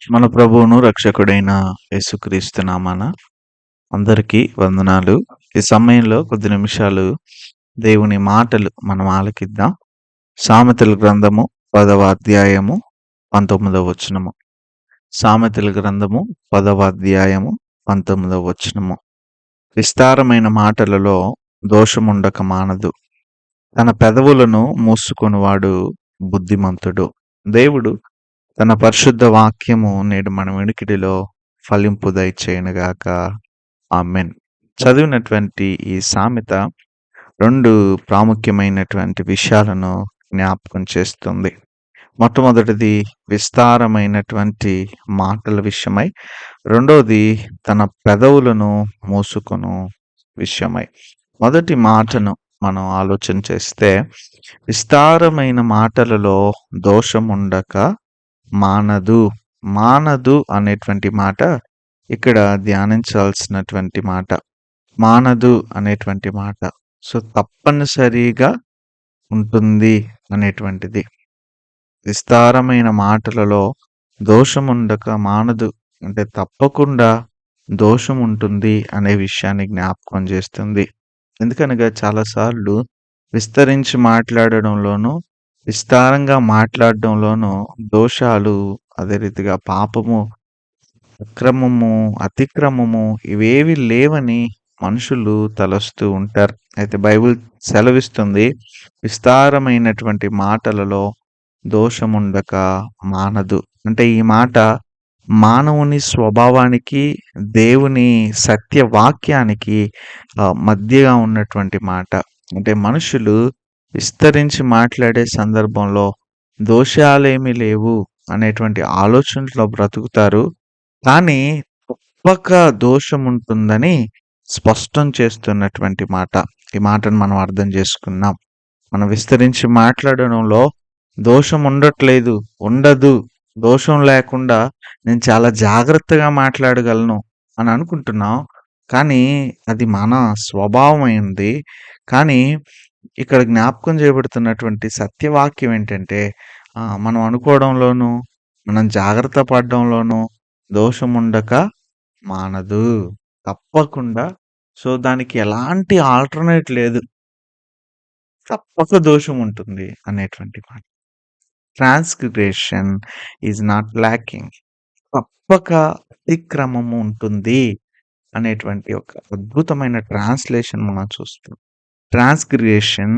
మన ప్రభువును రక్షకుడైన యేసుక్రీస్తు నామాన అందరికీ వందనాలు. ఈ సమయంలో కొద్ది నిమిషాలు దేవుని మాటలు మనం ఆలకిద్దాం. సామెతల గ్రంథము 10వ అధ్యాయము 19వ వచనము. సామెతల గ్రంథము 10వ అధ్యాయము 19వ వచనము. విస్తారమైన మాటలలో దోషముండక మానదు, తన పెదవులను మూసుకొనువాడు బుద్ధిమంతుడు. దేవుడు తన పరిశుద్ధ వాక్యము నేడు మన వెనుకిడిలో ఫలింపు దయచేయునుగాక. ఆమెన్. చదివినటువంటి ఈ సామెత రెండు ప్రాముఖ్యమైనటువంటి విషయాలను జ్ఞాపకం చేస్తుంది. మొట్టమొదటిది విస్తారమైనటువంటి మాటల విషయమై, రెండవది తన పెదవులను మూసుకొను విషయమై. మొదటి మాటను మనం ఆలోచన చేస్తే, విస్తారమైన మాటలలో దోషముండక మానదు. మానదు అనేటువంటి మాట ఇక్కడ ధ్యానించాల్సినటువంటి మాట. మానదు అనేటువంటి మాట. సో తప్పనిసరిగా ఉంటుంది అనేటువంటిది. విస్తారమైన మాటలలో దోషముండక మానదు అంటే తప్పకుండా దోషం ఉంటుంది అనే విషయాన్ని జ్ఞాపకం చేస్తుంది. ఎందుకనగా చాలాసార్లు విస్తరించి మాట్లాడడంలోనూ, విస్తారంగా మాట్లాడడంలోనూ దోషాలు, అదే రీతిగా పాపము, అక్రమము, అతిక్రమము ఇవేవి లేవని మనుషులు తలస్తూ ఉంటారు. అయితే బైబిల్ సెలవిస్తుంది, విస్తారమైనటువంటి మాటలలో దోషముండక మానదు. అంటే ఈ మాట మానవుని స్వభావానికి, దేవుని సత్యవాక్యానికి మధ్యగా ఉన్నటువంటి మాట. అంటే మనుషులు విస్తరించి మాట్లాడే సందర్భంలో దోషాలేమీ లేవు అనేటువంటి ఆలోచనలో బ్రతుకుతారు. కానీ తప్పక దోషం ఉంటుందని స్పష్టం చేస్తున్నటువంటి మాట. ఈ మాటను మనం అర్థం చేసుకున్నాం. మనం విస్తరించి మాట్లాడడంలో దోషం ఉండట్లేదు, ఉండదు, దోషం లేకుండా నేను చాలా జాగ్రత్తగా మాట్లాడగలను అని అనుకుంటున్నాం. కానీ అది మన స్వభావం అయింది. కానీ ఇక్కడ జ్ఞాపకం చేయబడుతున్నటువంటి సత్యవాక్యం ఏంటంటే, మనం అనుకోవడంలోనూ, మనం జాగ్రత్త పడడంలోనూ దోషం ఉండక మానదు. తప్పకుండా. సో దానికి ఎలాంటి ఆల్టర్నేట్ లేదు. తప్పక దోషం ఉంటుంది అనేటువంటి మాట. Transgression is not lacking. తప్పక అతిక్రమము ఉంటుంది అనేటువంటి ఒక అద్భుతమైన ట్రాన్స్లేషన్ మనం చూస్తాం. ట్రాన్స్గ్రెషన్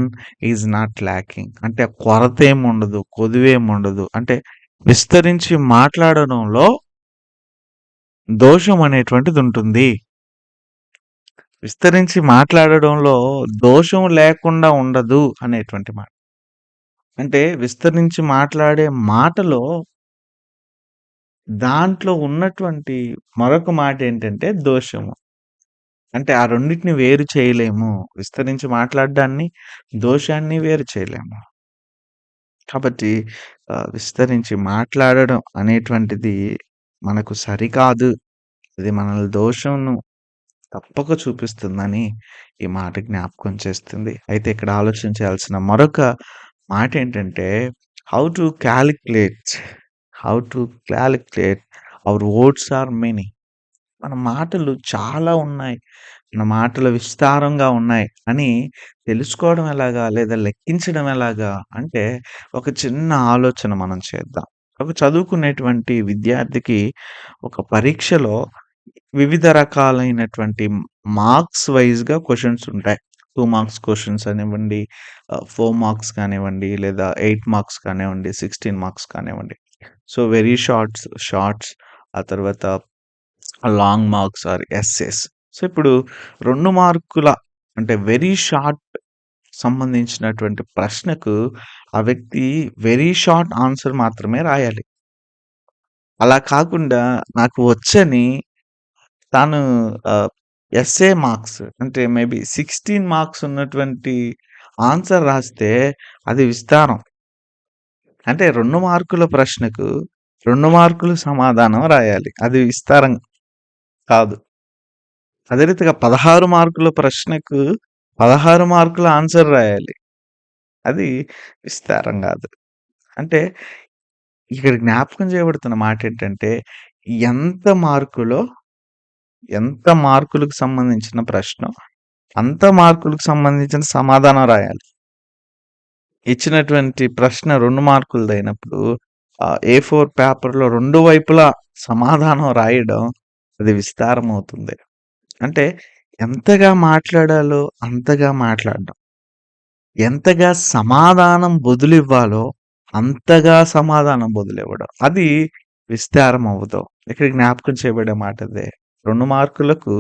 ఈజ్ నాట్ ల్యాకింగ్ అంటే కొరత ఏముండదు, కొదువేముండదు. అంటే విస్తరించి మాట్లాడడంలో దోషం అనేటువంటిది ఉంటుంది. విస్తరించి మాట్లాడడంలో దోషం లేకుండా ఉండదు అనేటువంటి మాట. అంటే విస్తరించి మాట్లాడే మాటలో దాంట్లో ఉన్నటువంటి మరొక మాట ఏంటంటే దోషము. అంటే ఆ రెండిటిని వేరు చేయలేము. విస్తరించి మాట్లాడడాన్ని, దోషాన్ని వేరు చేయలేము. కాబట్టి విస్తరించి మాట్లాడడం అనేటువంటిది మనకు సరికాదు. అది మనల్ని దోషంను తప్పక చూపిస్తుందని ఈ మాట జ్ఞాపకం చేస్తుంది. అయితే ఇక్కడ ఆలోచించాల్సిన మరొక మాట ఏంటంటే, how to calculate our words are many. మన మాటలు చాలా ఉన్నాయి, మన మాటలు విస్తారంగా ఉన్నాయి అని తెలుసుకోవడం ఎలాగా, లేదా లెక్కించడం ఎలాగా అంటే, ఒక చిన్న ఆలోచన మనం చేద్దాం. ఒక చదువుకునేటువంటి విద్యార్థికి ఒక పరీక్షలో వివిధ రకాలైనటువంటి మార్క్స్ వైస్‌గా క్వెషన్స్ ఉంటాయి. 2 మార్క్స్ క్వెషన్స్ అనివ్వండి, 4 మార్క్స్ కానివ్వండి, లేదా 8 మార్క్స్ కానివ్వండి, 16 మార్క్స్ కానివ్వండి. సో, వెరీ షార్ట్స్, ఆ తర్వాత long marks or essays. So, ఇప్పుడు 2 మార్కుల అంటే వెరీ షార్ట్ సంబంధించినటువంటి ప్రశ్నకు ఆ వ్యక్తి వెరీ షార్ట్ ఆన్సర్ మాత్రమే రాయాలి. అలా కాకుండా నాకు వచ్చని తాను ఎస్సే మార్క్స్ అంటే మేబీ 16 మార్క్స్ ఉన్నటువంటి ఆన్సర్ రాస్తే అది విస్తారం. అంటే 2 మార్కుల ప్రశ్నకు 2 మార్కులు సమాధానం రాయాలి. అది విస్తారం కాదు. అదే రీతిగా 16 మార్కుల ప్రశ్నకు 16 మార్కుల ఆన్సర్ రాయాలి. అది విస్తారం కాదు. అంటే ఇక్కడ జ్ఞాపకం చేయబడుతున్న మాటేంటంటే, ఎంత మార్కులో ఎంత మార్కులకు సంబంధించిన ప్రశ్న, అంత మార్కులకు సంబంధించిన సమాధానం రాయాలి. ఇచ్చినటువంటి ప్రశ్న 2 మార్కులదైనప్పుడు ఏ4 పేపర్‌లో 2 వైపులా సమాధానం రాయడం అది విస్తారమవుతుంది. అంటే ఎంతగా మాట్లాడాలో అంతగా మాట్లాడడం. ఎంతగా సమాధానం బదులివ్వాలో అంతగా సమాధానం బదులివ్వడం. అది విస్తారం అవ్వదు. ఇక్కడ జ్ఞాపకం చేయబడే మాట అదే. 2 మార్కులకు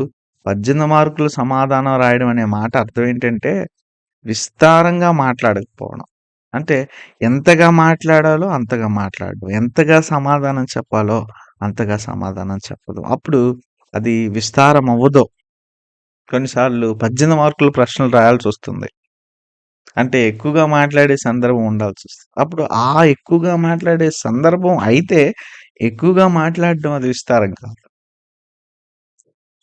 18 మార్కులు సమాధానం రాయడం అనే మాట అర్థం ఏంటంటే, విస్తారంగా మాట్లాడకపోవడం. అంటే ఎంతగా మాట్లాడాలో అంతగా మాట్లాడడం. ఎంతగా సమాధానం చెప్పాలో అంతగా సమాధానం చెప్పడం. అప్పుడు అది విస్తారం అవ్వదు. కొన్నిసార్లు 18 మార్కుల ప్రశ్నలు రాయాల్సొస్తుంది. అంటే ఎక్కువగా మాట్లాడే సందర్భం ఉండాల్సొస్తది. అప్పుడు ఎక్కువగా మాట్లాడే సందర్భం అయితే, ఎక్కువగా మాట్లాడడం అది విస్తారం కాదు.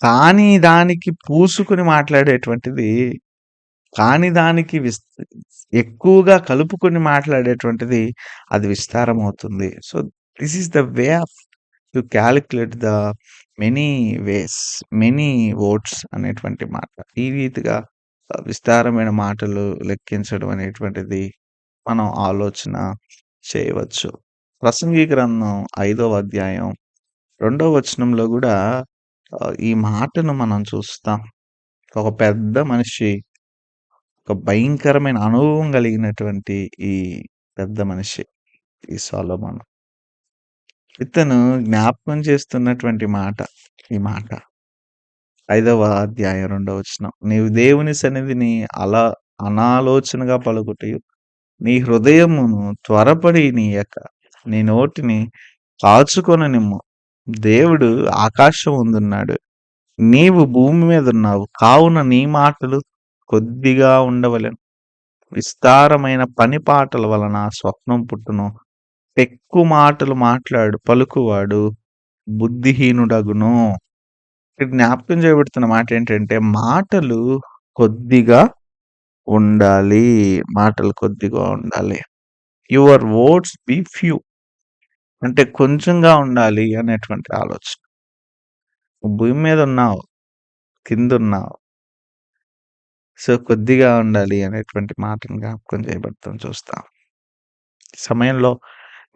కానీ దానికి పూసుకొని మాట్లాడేటువంటిది, కాని దానికి ఎక్కువగా కలుపుకొని మాట్లాడేటువంటిది అది విస్తారమవుతుంది. So, this is the way of to calculate the many ways, many words అనేటువంటి మాట. ఈ రీతిగా విస్తారమైన మాటలు లెక్కించడం అనేటువంటిది మనం ఆలోచన చేయవచ్చు. ప్రసంగి గ్రంథం 5వ అధ్యాయం 2వ వచనంలో గూడా ఈ మాటను మనం చూస్తాం. ఒక పెద్ద మనిషి, ఒక భయంకరమైన అనుభవం కలిగినటువంటి ఈ పెద్ద మనిషి ఈ సొలొమోను. ఇతను జ్ఞాపకం చేస్తున్నటువంటి మాట ఈ మాట. 5వ అధ్యాయం 2వ వచనం. నీవు దేవుని సన్నిధిని అనాలోచనగా పలుకుటయు, నీ హృదయమును త్వరపడనీయక నీ నోటిని కాచుకొననిమ్ము. దేవుడు ఆకాశమందున్నాడు. నీవు భూమి మీదున్నావు. కావున నీ మాటలు కొద్దిగా ఉండవలెను. విస్తారమైన పనిపాటల వలన స్వప్నం పుట్టును. పెక్కు మాటలు పలుకువాడు బుద్ధిహీనుడగును. ఇక్కడ జ్ఞాపకం చేయబడుతున్న మాటేంటంటే, మాటలు కొద్దిగా ఉండాలి. మాటలు కొద్దిగా ఉండాలి. Your words be few. అంటే కొంచెంగా ఉండాలి అనేటువంటి ఆలోచన. నువ్వు భూమి మీద ఉన్నావు. కిందున్నావు. సో, కొద్దిగా ఉండాలి అనేటువంటి మాటను జ్ఞాపకం చేయబడటం చూస్తాం. ఈ సమయంలో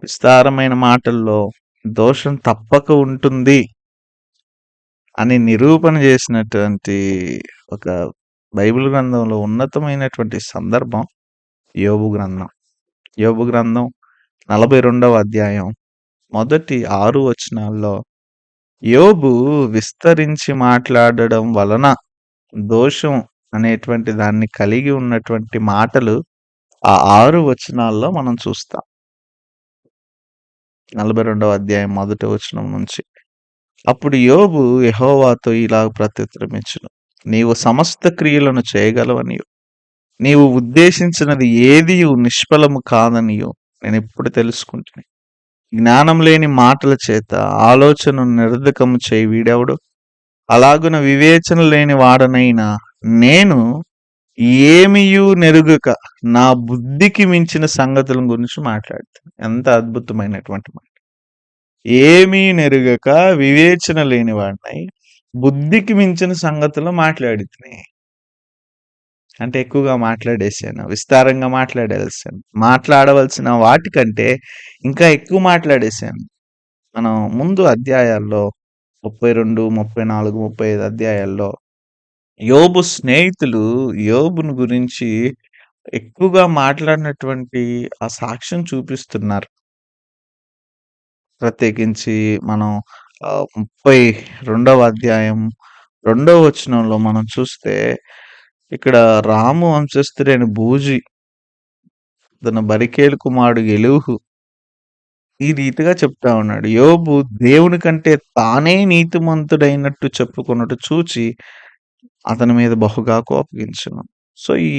విస్తారమైన మాటల్లో దోషం తప్పక ఉంటుంది అని నిరూపణ చేసినటువంటి ఒక బైబిల్ గ్రంథంలో ఉన్నతమైనటువంటి సందర్భం యోబు గ్రంథం. యోబు గ్రంథం 42వ అధ్యాయం మొదటి 6 వచనాల్లో యోబు విస్తరించి మాట్లాడడం వలన దోషం అనేటువంటి దాన్ని కలిగి ఉన్నటువంటి మాటలు ఆ 6 వచనాల్లో మనం చూస్తాం. 42వ అధ్యాయం మొదటి వచనం నుంచి. అప్పుడు యోబు యెహోవాతో ఇలాగ ప్రత్యుత్తరమిచ్చెను. నీవు సమస్త క్రియలను చేయగలవనియు, నీవు ఉద్దేశించినది ఏదియు నిష్ఫలము కాదనియు నేనిప్పుడు తెలుసుకుంటుని. జ్ఞానం లేని మాటల చేత ఆలోచనను నిరర్ధకము చేయి వీడెవడు? అలాగున వివేచన లేని వాడనైనా నేను ఏమియు నెరుగక నా బుద్ధికి మించిన సంగతుల గురించి మాట్లాడుతాను. ఎంత అద్భుతమైనటువంటి మాట. ఏమీ నెరుగక వివేచన లేని వాడినై బుద్ధికి మించిన సంగతులు మాట్లాడితిని. అంటే ఎక్కువగా మాట్లాడేశాను. విస్తారంగా మాట్లాడవలసిన వాటికంటే ఇంకా ఎక్కువ మాట్లాడేశాను. మనం ముందు అధ్యాయాల్లో 32, 34, 35 అధ్యాయాల్లో యోబు స్నేహితులు యోబును గురించి ఎక్కువగా మాట్లాడినటువంటి ఆ సాక్ష్యం చూపిస్తున్నారు. ప్రత్యేకించి మనం 32వ అధ్యాయం 2వ వచనంలో మనం చూస్తే ఇక్కడ రాము వంశస్థుడైన బూజి, తన బరికేలు కుమారుడు ఎలీహు ఈ రీతిగా చెప్తా ఉన్నాడు. యోబు దేవుని కంటే తానే నీతిమంతుడైనట్టు చెప్పుకొనుట చూచి అతని మీద బహుగా కోపగించెను. సో, ఈ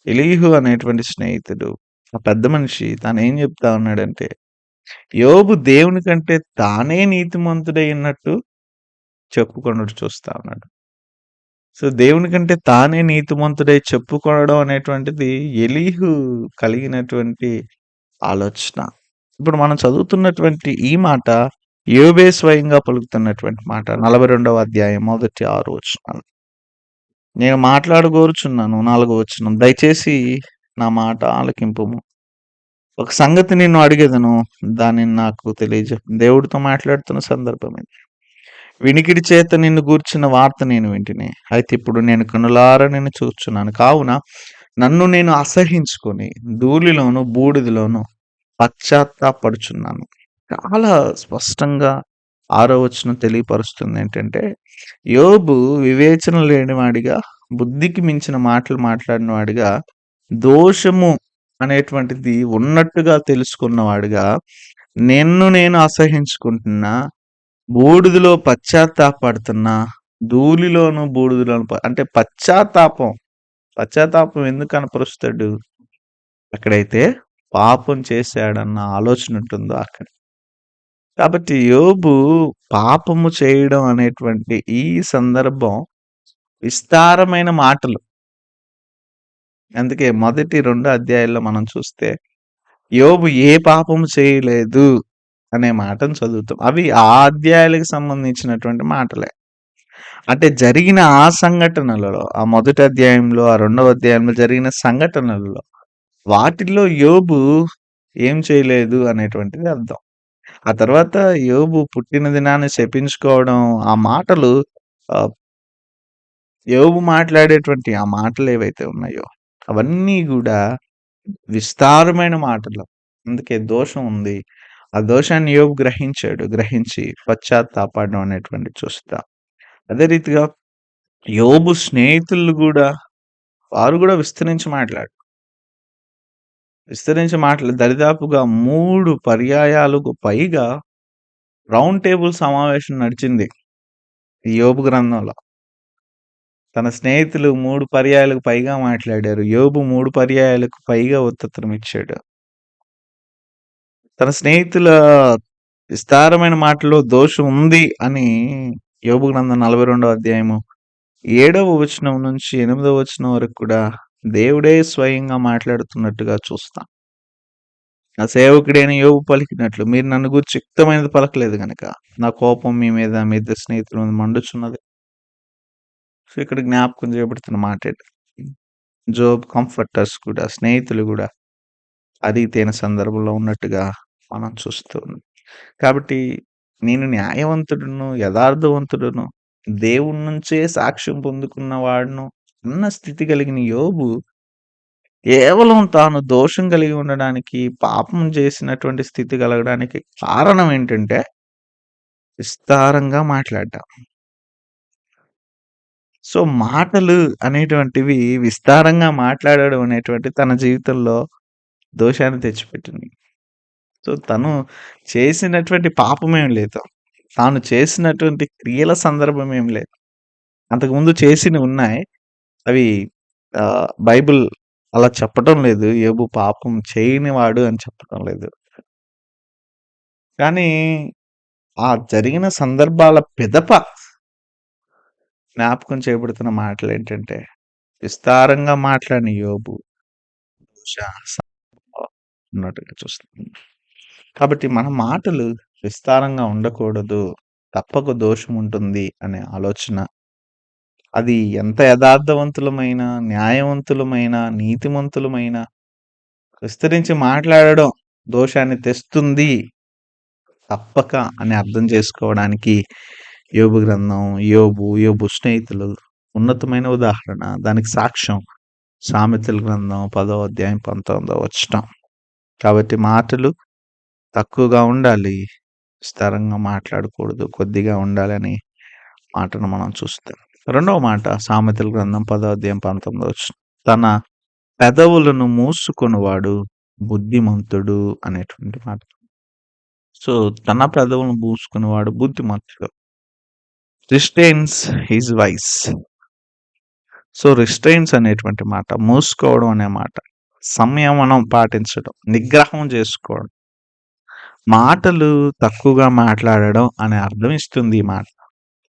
ఎలీహు అనేటువంటి స్నేహితుడు, ఆ పెద్ద మనిషి తానేం చెప్తా ఉన్నాడంటే, యోబు దేవుని కంటే తానే నీతిమంతుడైనట్టు చెప్పుకొనుట చూస్తా ఉన్నాడు. సో, దేవుని కంటే తానే నీతిమంతుడై చెప్పుకోవడం అనేటువంటిది ఎలీహు కలిగినటువంటి ఆలోచన. ఇప్పుడు మనం చదువుతున్నటువంటి ఈ మాట యోబే స్వయంగా పలుకుతున్నటువంటి మాట. 42వ అధ్యాయం మొదటి 6 వచనాలు. నేను మాట్లాడగోరుచున్నాను 4వ వచనం. దయచేసి నా మాట ఆలకింపుము. ఒక సంగతి నిన్ను అడిగెదను, దానిని నాకు తెలియజెప్పు. దేవుడితో మాట్లాడుతున్న సందర్భం ఇది. వినికిడి చేత నిన్ను గూర్చిన వార్త నేను వింటిని. అయితే ఇప్పుడు నేను కనులారా నిన్ను చూచున్నాను. కావున నన్ను నేను అసహ్యించుకొని ధూళిలోను బూడిదలోను పశ్చాత్తాపడుచున్నాను. చాలా స్పష్టంగా 6వ వచనం తెలియపరుస్తుంది ఏంటంటే, యోబు వివేచన లేనివాడిగా, బుద్ధికి మించిన మాటలు మాట్లాడిన వాడిగా, దోషము అనేటువంటిది ఉన్నట్టుగా తెలుసుకున్నవాడిగా, నిన్ను నేను అసహ్యించుకుంటున్నా, బూడిదలో పశ్చాత్తాపడుతున్నా, ధూళిలోను బూడిదలోను అంటే పశ్చాత్తాపం ఎందుకు కనపరుస్తాడు? ఎక్కడైతే పాపం చేశాడన్న ఆలోచన ఉంటుందో అక్కడ. కాబట్టి యోబు పాపము చేయడం అనేటువంటి ఈ సందర్భం విస్తారమైన మాటలు. అందుకే మొదటి 2 అధ్యాయాల్లో మనం చూస్తే యోబు ఏ పాపము చేయలేదు అనే మాటను చదువుతాం. అవి ఆ అధ్యాయాలకు సంబంధించినటువంటి మాటలే. అంటే జరిగిన ఆ సంఘటనలలో, ఆ మొదటి అధ్యాయంలో, ఆ 2వ అధ్యాయంలో జరిగిన సంఘటనలలో వాటిల్లో యోబు ఏం చేయలేదు అనేటువంటిది అర్థం. ఆ తర్వాత యోబు పుట్టిన దినాన్ని శపించుకోవడం, ఆ మాటలు ఆహ్, యోబు మాట్లాడేటువంటి ఆ మాటలు ఏవైతే ఉన్నాయో, అవన్నీ గూడా విస్తారమైన మాటలు. అందుకే దోషం ఉంది. ఆ దోషాన్ని యోబు గ్రహించాడు. గ్రహించి పశ్చాత్తాపడడం అనేటువంటిది చూస్తాం. అదే రీతిగా యోబు స్నేహితులు గూడా వారు గూడా విస్తరించి దరిదాపుగా 3 పర్యాయాలకు పైగా రౌండ్ టేబుల్ సమావేశం నడిచింది ఈ యోబు గ్రంథంలో. తన స్నేహితులు 3 పర్యాయాలకు పైగా మాట్లాడారు. యోబు 3 పర్యాయాలకు పైగా ఉత్తరం ఇచ్చాడు. తన స్నేహితుల విస్తారమైన మాటల్లో దోషం ఉంది అని యోబు గ్రంథం 42వ అధ్యాయము 7వ వచనం నుంచి 8వ వచనం వరకు కూడా దేవుడే స్వయంగా మాట్లాడుతున్నట్టుగా చూస్తాం. నా సేవకుడైన యోబు పలికినట్లు, మీరు నన్ను గూర్చి యుక్తమైనది పలకలేదు గనక, నా కోపం మీ మీద, మీ ఇద్దరు స్నేహితుల మీద మండుచున్నది. సో, ఇక్కడ జ్ఞాపకం చేయబడుతున్న మాటేంటి? జోబ్ కంఫర్టర్స్ కూడా, స్నేహితులు గూడా అరిగితేన సందర్భంలో ఉన్నట్టుగా మనం చూస్తూ ఉన్నాం. కాబట్టి నేను న్యాయవంతుడును, యథార్థవంతుడును, దేవుని నుంచే సాక్ష్యం పొందుకున్న వాడును అన్న స్థితి కలిగిన యోబు కేవలం తాను దోషం కలిగి ఉండడానికి, పాపం చేసినటువంటి స్థితి కలగడానికి కారణం ఏంటంటే, విస్తారంగా మాట్లాడడం. సో, మాటలు అనేటువంటివి విస్తారంగా మాట్లాడడం అనేటువంటిది తన జీవితంలో దోషాన్ని తెచ్చిపెట్టింది. సో, తను చేసినటువంటి పాపమేం లేదు. తాను చేసినటువంటి క్రియల సందర్భం ఏం లేదు. అంతకుముందు చేసినవున్నాయి. అవి బైబిల్ అలా చెప్పటం లేదు. యోబు పాపం చేయనివాడు అని చెప్పటం లేదు. కానీ, ఆ జరిగిన సందర్భాల పిదప జ్ఞాపకం చేయబడుతున్న మాటలేంటంటే, విస్తారంగా మాట్లాడిన యోబు ఉన్నట్టుగా చూస్తున్నాం. కాబట్టి మన మాటలు విస్తారంగా ఉండకూడదు. తప్పక దోషం ఉంటుంది అనే ఆలోచన అది ఎంత యథార్థవంతులమైన, న్యాయవంతులమైన, నీతిమంతులమైన విస్తరించి మాట్లాడడం దోషాన్ని తెస్తుంది తప్పక అని అర్థం చేసుకోవడానికి యోబు గ్రంథం, యోబు స్నేహితులు ఉన్నతమైన ఉదాహరణ. దానికి సాక్ష్యం సామెతల గ్రంథం 10వ అధ్యాయం 19వ వచనం. కాబట్టి మాటలు తక్కువగా ఉండాలి. విస్తారంగా మాట్లాడకూడదు. కొద్దిగా ఉండాలని మాటను మనం చూస్తాం. రెండవ మాట సామెతల గ్రంథం 10వ అధ్యాయం 19వ వచనం. తన పెదవులను మూసుకొనువాడు బుద్ధిమంతుడు అనేటువంటి మాట. సో, తన పెదవులను మూసుకునేవాడు బుద్ధిమంతుడు. రిస్ట్రెయిన్స్ హిస్ వైస్. సో, రిస్ట్రెయిన్స్ అనేటువంటి మాట, మూసుకోవడం అనే మాట, సంయమనం పాటించడం, నిగ్రహం చేసుకోవడం. మాటలు తక్కువగా మాట్లాడడం అనే అర్థం ఇస్తుంది ఈ మాట.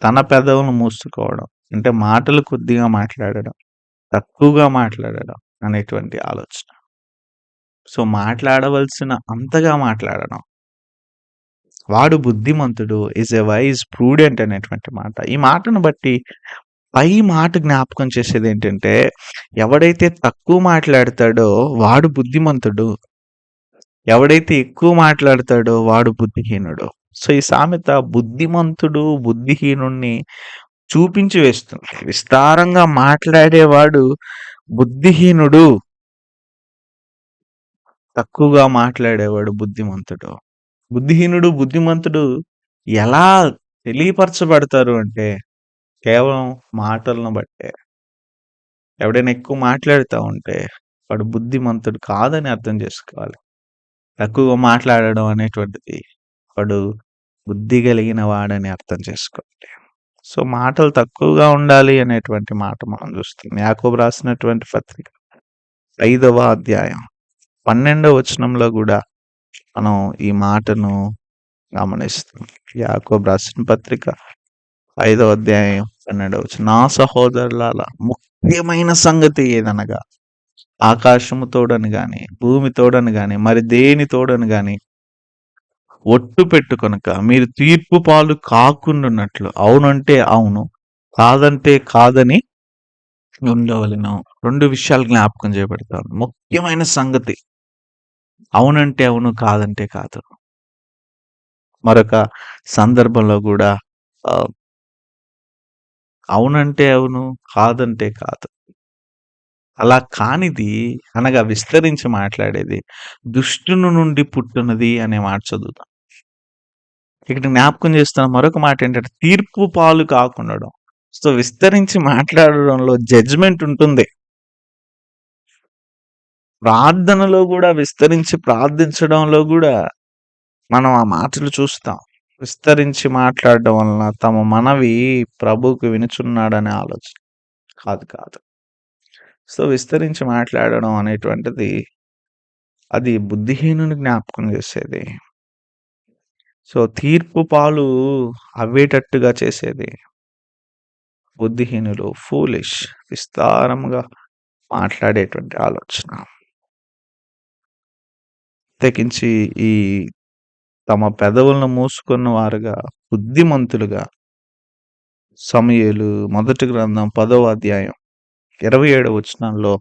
తన పెదవులను మూసుకోవడం అంటే మాటలు కొద్దిగా మాట్లాడడం, తక్కువగా మాట్లాడడం అనేటువంటి ఆలోచన. సో, మాట్లాడవలసిన అంతగా మాట్లాడడం. వాడు బుద్ధిమంతుడు ఈజ్ ఎ వైస్ ప్రూడెంట్ అనేటువంటి మాట. ఈ మాటను బట్టి పై మాట జ్ఞాపకం చేసేదేంటంటే, ఎవడైతే తక్కువ మాట్లాడతాడో వాడు బుద్ధిమంతుడు. ఎవడైతే ఎక్కువ మాట్లాడతాడో వాడు బుద్ధిహీనుడు. సో, ఈ సామెత బుద్ధిమంతుడు, బుద్ధిహీనుడిని చూపించి వేస్తుంది. విస్తారంగా మాట్లాడేవాడు బుద్ధిహీనుడు. తక్కువగా మాట్లాడేవాడు బుద్ధిమంతుడు. బుద్ధిహీనుడు, బుద్ధిమంతుడు ఎలా తెలియపరచబడతారు అంటే, కేవలం మాటలను బట్టే. ఎవడైనా ఎక్కువ మాట్లాడుతా ఉంటే, వాడు బుద్ధిమంతుడు కాదని అర్థం చేసుకోవాలి. తక్కువగా మాట్లాడడం అనేటువంటిది, వాడు బుద్ధి కలిగిన వాడని అర్థం చేసుకోవాలి. సో, మాటలు తక్కువగా ఉండాలి అనేటువంటి మాట మనం చూస్తాం. యాకోబు రాసినటువంటి పత్రిక 5వ అధ్యాయం 12వ వచనంలో గూడా మనం ఈ మాటను గమనిస్తాం. యాకోబు రాసిన పత్రిక 5వ అధ్యాయం 12వ వచనం. నా సహోదరులారా, ముఖ్యమైన సంగతి ఏదనగా ఆకాశము తోడని గాని, భూమి తోడని గాని, మరి దేని తోడని గాని ఒట్టు పెట్టుకొనక మీరు తీర్పు పాలు కాకుండున్నట్లు అవునంటే అవును, కాదంటే కాదని ఉండవలెను. 2 విషయాలు జ్ఞాపకం చేయబడతాను. ముఖ్యమైన సంగతి అవునంటే అవును, కాదంటే కాదు. మరొక సందర్భంలో గూడా ఆహ్, అవునంటే అవును, కాదంటే కాదు. అలా కానిది అనగా విస్తరించి మాట్లాడేది దుష్టుని నుండి పుట్టునది అనే మాట చదువుతాం. ఇక్కడ జ్ఞాపకం చేస్తున్న మరొక మాట ఏంటంటే తీర్పు పాలు కాకుండడం. సో, విస్తరించి మాట్లాడడంలో జడ్జ్‌మెంట్ ఉంటుంది. ప్రార్థనలో గూడా విస్తరించి ప్రార్థించడంలో గూడా మనం ఆ మాటలు చూస్తాం. విస్తరించి మాట్లాడడం వలన తమ మనవి ప్రభువుకు వినుచున్నాడనే ఆలోచన. కాదు, కాదు. సో, విస్తరించి మాట్లాడడం అనేటువంటిది అది బుద్ధిహీనుని జ్ఞాపకం చేసేది. సో, తీర్పు పాలు అవ్వేటట్టుగా చేసేది. బుద్ధిహీనులు ఫూలిష్ విస్తారముగా మాట్లాడేటువంటి ఆలోచన. ప్రత్యేకించి ఈ తమ పెదవులను మూసుకున్న వారుగా బుద్ధిమంతులుగా సమూయేలు మొదటి గ్రంథం 10వ అధ్యాయం 27వ వచనంలో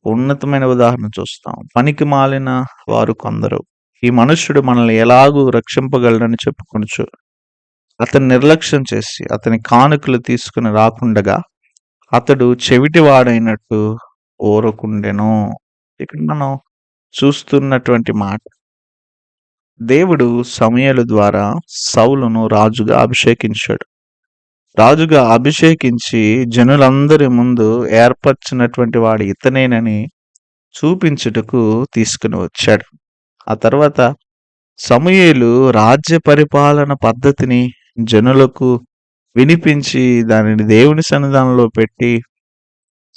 ఉన్నతమైన ఉదాహరణ చూస్తాం. పనికి మాలిన వారు కొందరు ఈ మనుష్యుడు మనల్ని ఎలాగూ రక్షింపగలడని చెప్పుకొనుచు అతన్ని నిర్లక్ష్యం చేసి అతని కానుకలు తీసుకుని రాకుండగా అతడు చెవిటివాడైనట్టు ఊరకుండెను. ఇక్కడ మనం చూస్తున్నటువంటి మాట, దేవుడు సమూయేలు ద్వారా సౌలును రాజుగా అభిషేకించాడు. రాజుగా అభిషేకించి జనులందరి ముందు ఏర్పరచినటువంటి వాడు ఇతనేనని చూపించుటకు తీసుకుని వచ్చాడు. ఆ తర్వాత సమూయేలు రాజ్య పరిపాలన పద్ధతిని జనులకు వినిపించి దానిని దేవుని సన్నిధానంలో పెట్టి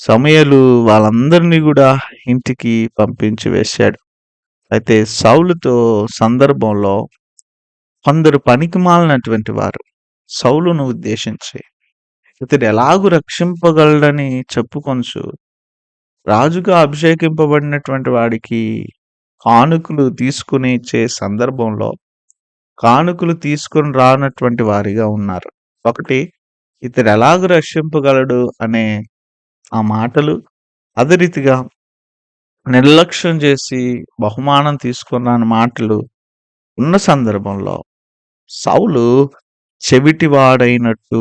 సమూయేలు వాళ్ళందరినీ కూడా ఇంటికి పంపించి వేశాడు. అయితే సౌలుతో సందర్భంలో కొందరు పనికిమాలినటువంటి వారు సౌలును ఉద్దేశించి ఇతడు ఎలాగూ రక్షింపగలడని చెప్పుకొనుచు రాజుగా అభిషేకింపబడినటువంటి వాడికి కానుకలు తీసుకుని ఇచ్చే సందర్భంలో కానుకలు తీసుకొని రానటువంటి వారిగా ఉన్నారు. ఒకటి, ఇతడు ఎలాగూ రక్షింపగలడు అనే ఆ మాటలు, అదే రీతిగా నిర్లక్ష్యం చేసి బహుమానం తీసుకొని రాని మాటలు ఉన్న సందర్భంలో సౌలు చెవిటివాడైనట్టు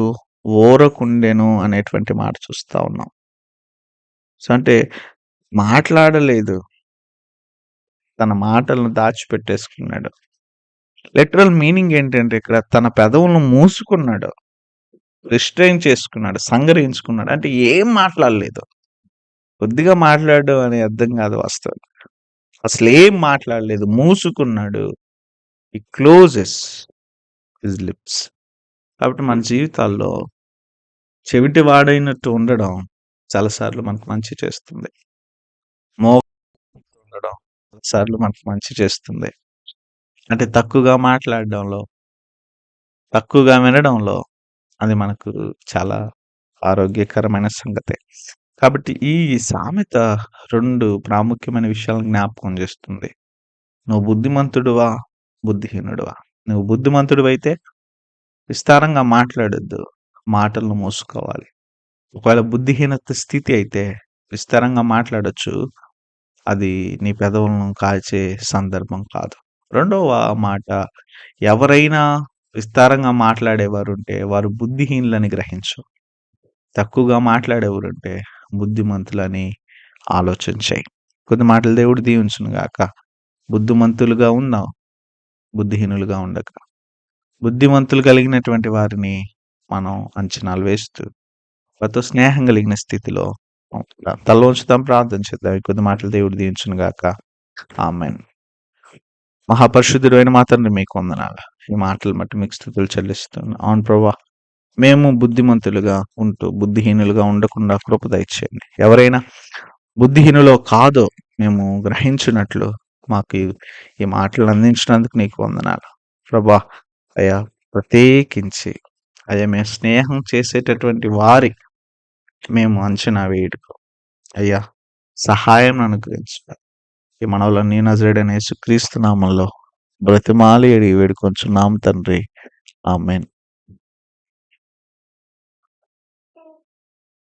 ఊరకుండెను అనేటువంటి మాట చూస్తా ఉన్నాం. సో, అంటే మాట్లాడలేదు. తన మాటలను దాచిపెట్టేసుకున్నాడు. లిటరల్ మీనింగ్ ఏంటంటే ఇక్కడ తన పెదవులను మూసుకున్నాడు. రిస్ట్రెయిన్ చేసుకున్నాడు. సంగ్రహించుకున్నాడు. అంటే ఏం మాట్లాడలేదు. కొద్దిగా మాట్లాడడం అనే అర్థం కాదు వాస్తవంగా. అసలేం మాట్లాడలేదు. మూసుకున్నాడు. హి క్లోజెస్ హిస్ లిప్స్. కాబట్టి మన జీవితాల్లో చెవిటివాడైనట్టు ఉండడం చాలా సార్లు మనకు మంచి చేస్తుంది. ఉండడం చాలా సార్లు మనకు మంచి చేస్తుంది. అంటే తక్కువగా మాట్లాడడంలో, తక్కువగా వినడంలో అది మనకు చాలా ఆరోగ్యకరమైన సంగతే. కాబట్టి ఈ సామెత 2 ప్రాముఖ్యమైన విషయాలను జ్ఞాపకం చేస్తుంది. నువ్వు బుద్ధిమంతుడివా? బుద్ధిహీనుడివా? నువ్వు బుద్ధిమంతుడివైతే విస్తారంగా మాట్లాడొద్దు. మాటలను మూసుకోవాలి. ఒకవేళ బుద్ధిహీనత స్థితి అయితే విస్తారంగా మాట్లాడొచ్చు. అది నీ పెదవులను కాల్చే సందర్భం కాదు. రెండవ మాట, ఎవరైనా విస్తారంగా మాట్లాడేవారుంటే వారు బుద్ధిహీనులని గ్రహించు. తక్కువగా మాట్లాడేవారుంటే బుద్ధిమంతులని ఆలోచించాయి. కొద్ది మాటలు దేవుడు దీవించును గాక. బుద్ధిమంతులుగా ఉన్నావు, బుద్ధిహీనులుగా ఉండక. బుద్ధిమంతులు కలిగినటువంటి వారిని మనం అంచనాలు వేస్తూ, వారితో స్నేహం కలిగిన స్థితిలో ఉంటున్నాం. తల వంచుదాం, ప్రార్థన చేద్దాం. ఈ కొద్ది మాటలు దేవుడు దీవించును గాక. ఆమేన్. మహాపరిశుద్ధుడైన మా తండ్రి, మీకు వందనాలు. ఈ మాటలు బట్టి మీకు స్తుతులు చెల్లిస్తున్నాను. అవును ప్రభా, మేము బుద్ధిమంతులుగా ఉంటూ బుద్ధిహీనులుగా ఉండకుండా కృప దయచేయండి. ఎవరైనా బుద్ధిహీనులో కాదో మేము గ్రహించినట్లు మాకు ఈ మాటలు అందించినందుకు నీకు వందనాలు ప్రభా. అయ్యా, ప్రత్యేకించి అయ్యా, మేము స్నేహం చేసేటటువంటి వారి మేము అంచనా వేయటకు అయ్యా సహాయం అనుగ్రహించాలి. ఈ మనవులన్నీ నజరేడైన యేసుక్రీస్తు నామంలో బ్రతిమాలి వేడుకొంచున్నాం తండ్రి. ఆమేన్.